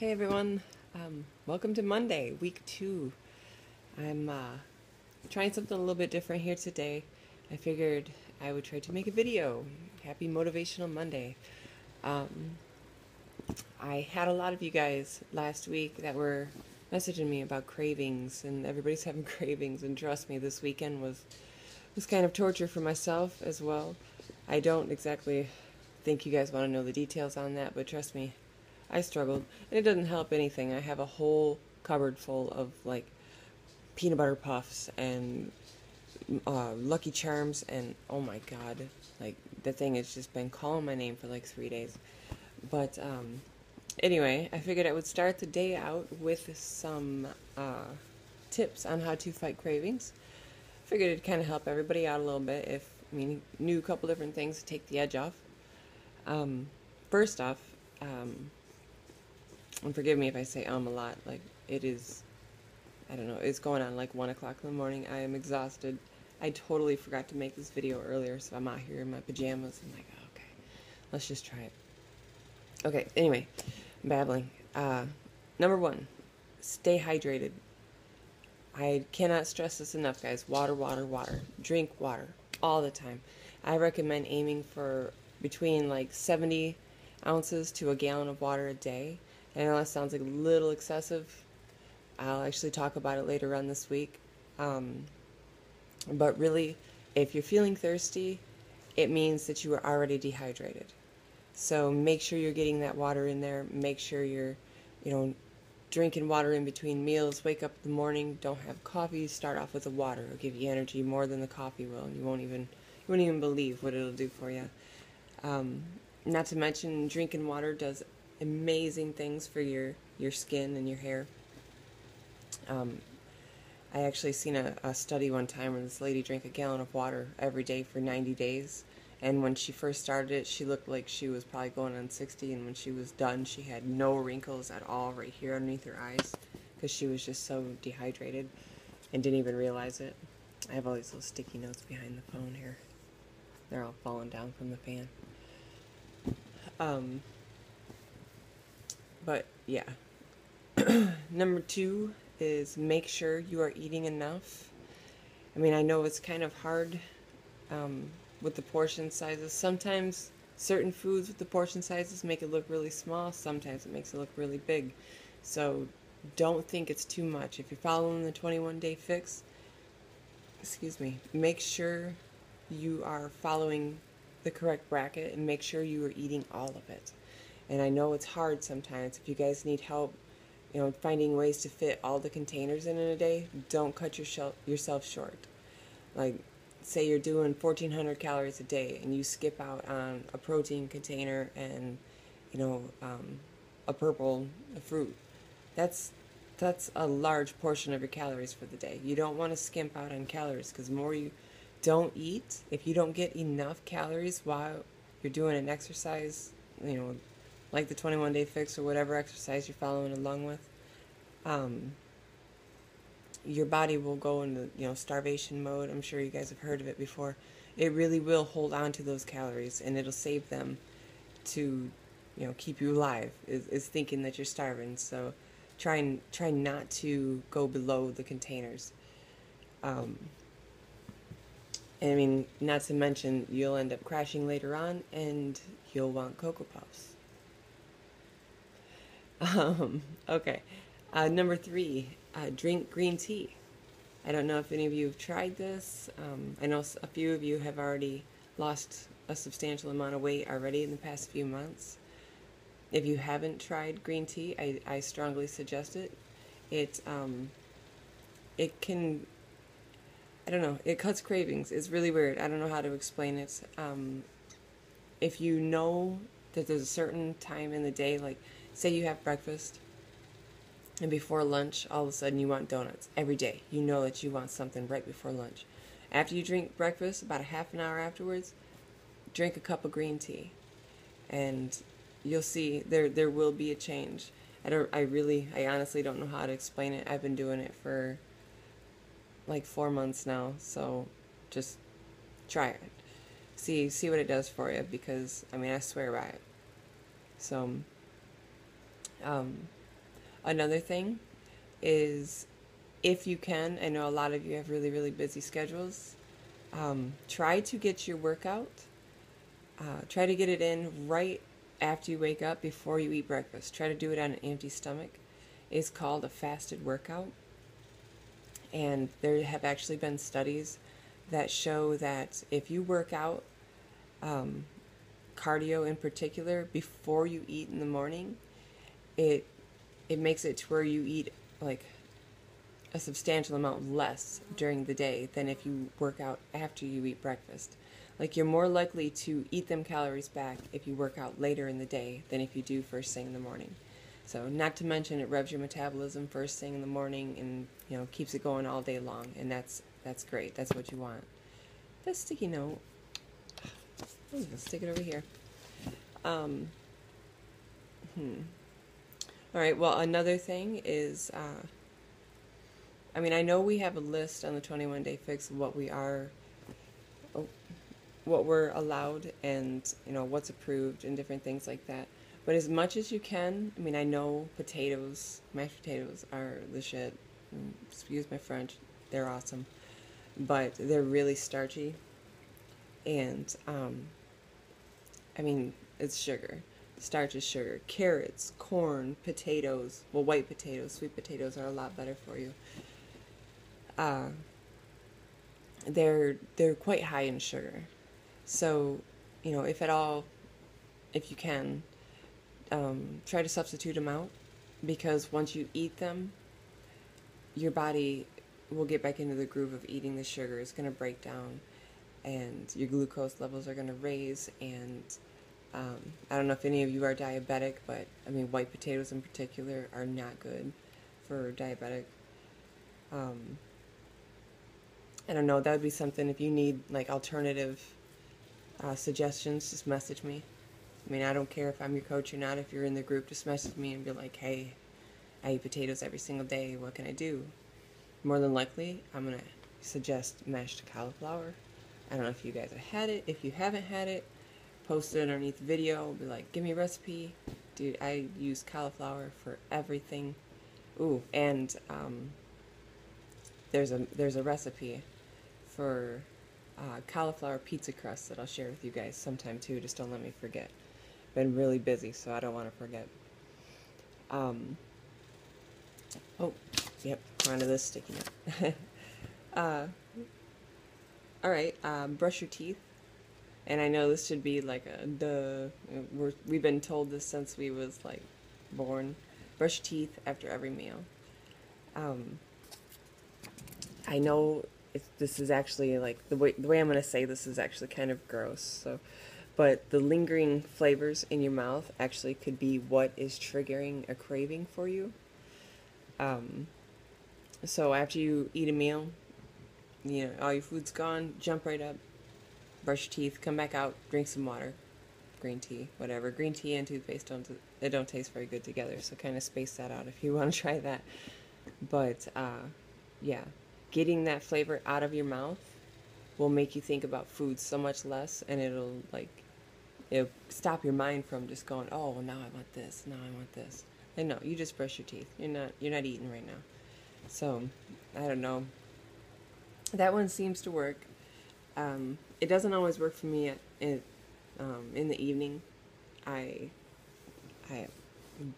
Hey everyone, welcome to Monday, week 2. I'm trying something a little bit different here today. I figured I would try to make a video. Happy Motivational Monday. Um, I had a lot of you guys last week that were messaging me about cravings, and everybody's having cravings, and trust me, this weekend was kind of torture for myself as well. I don't exactly think you guys want to know the details on that, but trust me, I struggled, and it doesn't help anything. I have a whole cupboard full of like peanut butter puffs and Lucky Charms, and oh my god, like the thing has just been calling my name for like 3 days. But anyway, I figured I would start the day out with some tips on how to fight cravings. Figured it'd kind of help everybody out a little bit if knew a couple different things to take the edge off. First off, and forgive me if I say a lot, like it is, I don't know, it's going on like 1 o'clock in the morning. I am exhausted. I totally forgot to make this video earlier, so I'm out here in my pajamas. I'm like, oh, okay, let's just try it. Okay, anyway, I'm babbling. Number 1, stay hydrated. I cannot stress this enough, guys. Water, water, water. Drink water all the time. I recommend aiming for between like 70 ounces to a gallon of water a day. I know that sounds like a little excessive. I'll actually talk about it later on this week. But really, if you're feeling thirsty, it means that you are already dehydrated. So make sure you're getting that water in there. Make sure you're, drinking water in between meals. Wake up in the morning, don't have coffee. Start off with the water. It'll give you energy more than the coffee will. And you won't even believe what it'll do for you. Not to mention, drinking water does amazing things for your skin and your hair. I actually seen a study one time where this lady drank a gallon of water every day for 90 days. And when she first started it, she looked like she was probably going on 60. And when she was done, she had no wrinkles at all right here underneath her eyes because she was just so dehydrated and didn't even realize it. I have all these little sticky notes behind the phone here. They're all falling down from the fan. But yeah. Number 2 is make sure you are eating enough. I know it's kind of hard with the portion sizes. Sometimes certain foods with the portion sizes make it look really small. Sometimes it makes it look really big. So don't think it's too much. If you're following the 21-day fix, make sure you are following the correct bracket and make sure you are eating all of it. And I know it's hard sometimes. If you guys need help, finding ways to fit all the containers in a day, don't cut yourself short. Like, say you're doing 1,400 calories a day and you skip out on a protein container and, a fruit. That's a large portion of your calories for the day. You don't want to skimp out on calories because the more you don't eat, if you don't get enough calories while you're doing an exercise, like the 21-day fix or whatever exercise you're following along with, your body will go into, starvation mode. I'm sure you guys have heard of it before. It really will hold on to those calories, and it'll save them to, keep you alive, is thinking that you're starving. So try not to go below the containers. Not to mention, you'll end up crashing later on, and you'll want Cocoa Puffs. Okay. Number 3, drink green tea. I don't know if any of you have tried this. I know a few of you have already lost a substantial amount of weight already in the past few months. If you haven't tried green tea, I strongly suggest it. It can, I don't know, it cuts cravings. It's really weird. I don't know how to explain it. If you know that there's a certain time in the day, like say you have breakfast and before lunch all of a sudden you want donuts every day. You know that you want something right before lunch. After you drink breakfast, about a half an hour afterwards, drink a cup of green tea. And you'll see there will be a change. I honestly don't know how to explain it. I've been doing it for like 4 months now, so just try it. See what it does for you, because I swear by it. So Another thing is, if you can, I know a lot of you have really, really busy schedules, try to get your workout, try to get it in right after you wake up before you eat breakfast. Try to do it on an empty stomach. It's called a fasted workout. And there have actually been studies that show that if you work out, cardio in particular, before you eat in the morning, it makes it to where you eat like a substantial amount less during the day than if you work out after you eat breakfast. Like, you're more likely to eat them calories back if you work out later in the day than if you do first thing in the morning. So, not to mention, it revs your metabolism first thing in the morning, and keeps it going all day long, and that's great. That's what you want. That sticky note, I'm gonna stick it over here. All right. Well, another thing is, I know we have a list on the 21 Day Fix of what we're allowed, and what's approved and different things like that. But as much as you can, I know mashed potatoes are the shit. Excuse my French, they're awesome, but they're really starchy, and it's sugar. Starch is sugar. Carrots, corn, potatoes. Well, white potatoes, sweet potatoes are a lot better for you. They're quite high in sugar. So, if you can, try to substitute them out, because once you eat them, your body will get back into the groove of eating the sugar. It's going to break down, and your glucose levels are going to raise. And I don't know if any of you are diabetic, but white potatoes in particular are not good for diabetic. I don't know, that would be something. If you need like alternative suggestions, just message me. I don't care if I'm your coach or not. If you're in the group, just message me and be like, hey, I eat potatoes every single day. What can I do? More than likely, I'm going to suggest mashed cauliflower. I don't know if you guys have had it. If you haven't had it, post it underneath the video. Be like, give me a recipe. Dude, I use cauliflower for everything. Ooh, and there's a recipe for cauliflower pizza crust that I'll share with you guys sometime too. Just don't let me forget. Been really busy, so I don't want to forget. Oh, yep, onto this sticky note. All right, brush your teeth. And I know this should be like a duh. We've been told this since we was like born. Brush your teeth after every meal. I know this is actually like the way I'm going to say this is actually kind of gross. So, but the lingering flavors in your mouth actually could be what is triggering a craving for you. So after you eat a meal, all your food's gone, jump right up, brush your teeth, come back out, drink some water, green tea, whatever. Green tea and toothpaste don't taste very good together, so kind of space that out if you want to try that. But yeah, getting that flavor out of your mouth will make you think about food so much less, and it'll stop your mind from just going, oh, well, now I want this, now I want this. And no, you just brush your teeth. You're not eating right now. So I don't know. That one seems to work. It doesn't always work for me in the evening. I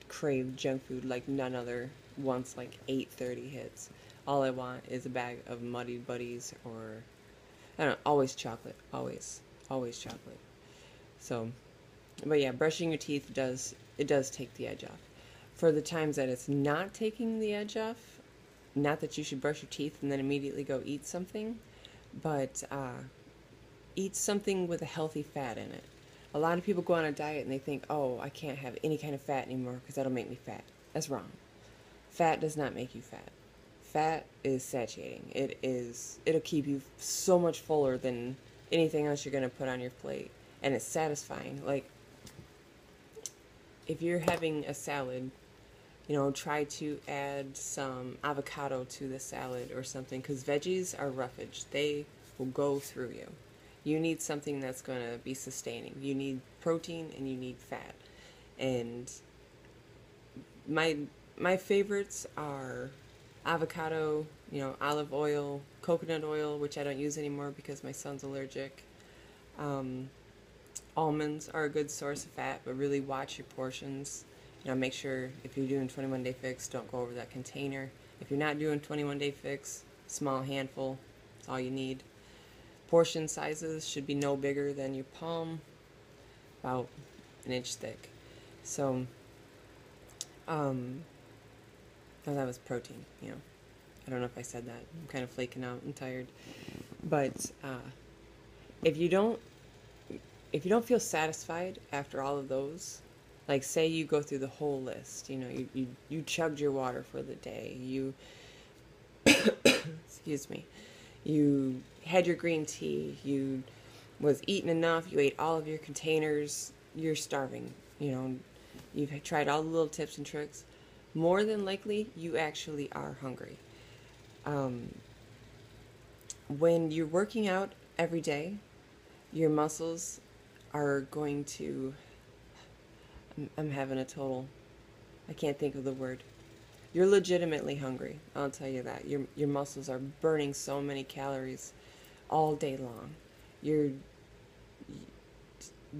crave junk food like none other. Once like 8:30 hits, all I want is a bag of Muddy Buddies, or I don't know, always chocolate, always chocolate. So, but yeah, brushing your teeth does take the edge off. For the times that it's not taking the edge off, not that you should brush your teeth and then immediately go eat something, but eat something with a healthy fat in it. A lot of people go on a diet and they think, oh, I can't have any kind of fat anymore because that'll make me fat. That's wrong. Fat does not make you fat. Fat is satiating. It'll keep you so much fuller than anything else you're going to put on your plate. And it's satisfying. Like, if you're having a salad, try to add some avocado to the salad or something, because veggies are roughage. They will go through you. You need something that's going to be sustaining. You need protein and you need fat. And my my favorites are avocado, olive oil, coconut oil, which I don't use anymore because my son's allergic. Um, Almonds are a good source of fat, but really watch your portions. Make sure if you're doing 21 day fix, don't go over that container. If you're not doing 21 day fix, small handful, that's all you need. Portion sizes should be no bigger than your palm, about an inch thick. So, oh, that was protein, I don't know if I said that. I'm kind of flaking out and tired. But if you don't feel satisfied after all of those, like say you go through the whole list, you chugged your water for the day, you excuse me, you had your green tea, you was eating enough, you ate all of your containers, you're starving, you've tried all the little tips and tricks, more than likely you actually are hungry. When you're working out every day, your muscles are going to, I'm having a total, I can't think of the word. You're legitimately hungry, I'll tell you that. Your muscles are burning so many calories all day long.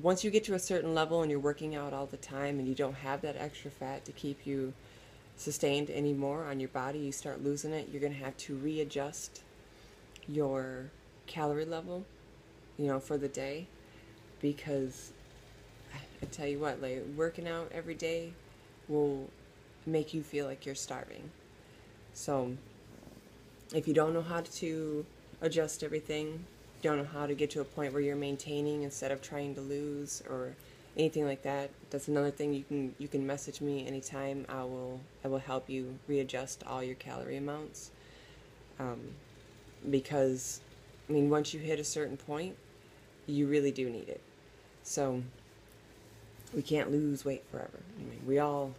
Once you get to a certain level and you're working out all the time and you don't have that extra fat to keep you sustained anymore on your body, you start losing it, you're going to have to readjust your calorie level, for the day, because I tell you what, like working out every day will make you feel like you're starving. So if you don't know how to adjust everything, don't know how to get to a point where you're maintaining instead of trying to lose or anything like that, that's another thing. You can message me anytime. I will help you readjust all your calorie amounts, because once you hit a certain point, you really do need it. So we can't lose weight forever. We all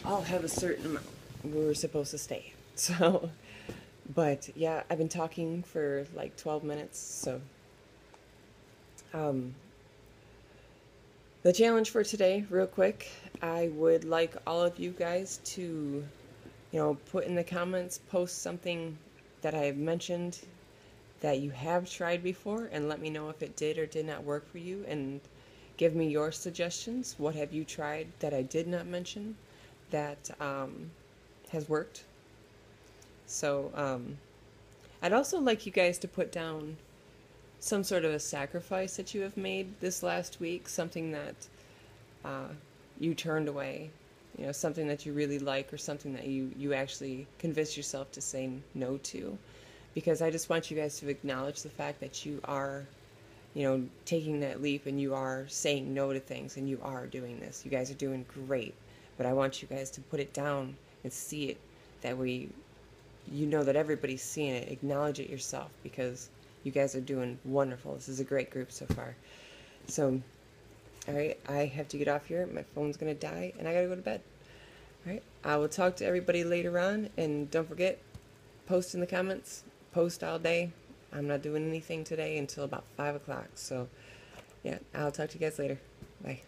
have a certain amount we're supposed to stay. So, but yeah, I've been talking for like 12 minutes. So, the challenge for today, real quick, I would like all of you guys to, put in the comments, post something that I have mentioned that you have tried before, and let me know if it did or did not work for you, and give me your suggestions. What have you tried that I did not mention that has worked? So I'd also like you guys to put down some sort of a sacrifice that you have made this last week, something that you turned away, something that you really like, or something that you actually convinced yourself to say no to. Because I just want you guys to acknowledge the fact that you are, taking that leap, and you are saying no to things, and you are doing this. You guys are doing great. But I want you guys to put it down and see it. That way, that everybody's seeing it. Acknowledge it yourself, because you guys are doing wonderful. This is a great group so far. So, all right, I have to get off here. My phone's going to die, and I got to go to bed. All right, I will talk to everybody later on, and don't forget, post in the comments. Post all day. I'm not doing anything today until about 5 o'clock. So, yeah, I'll talk to you guys later. Bye.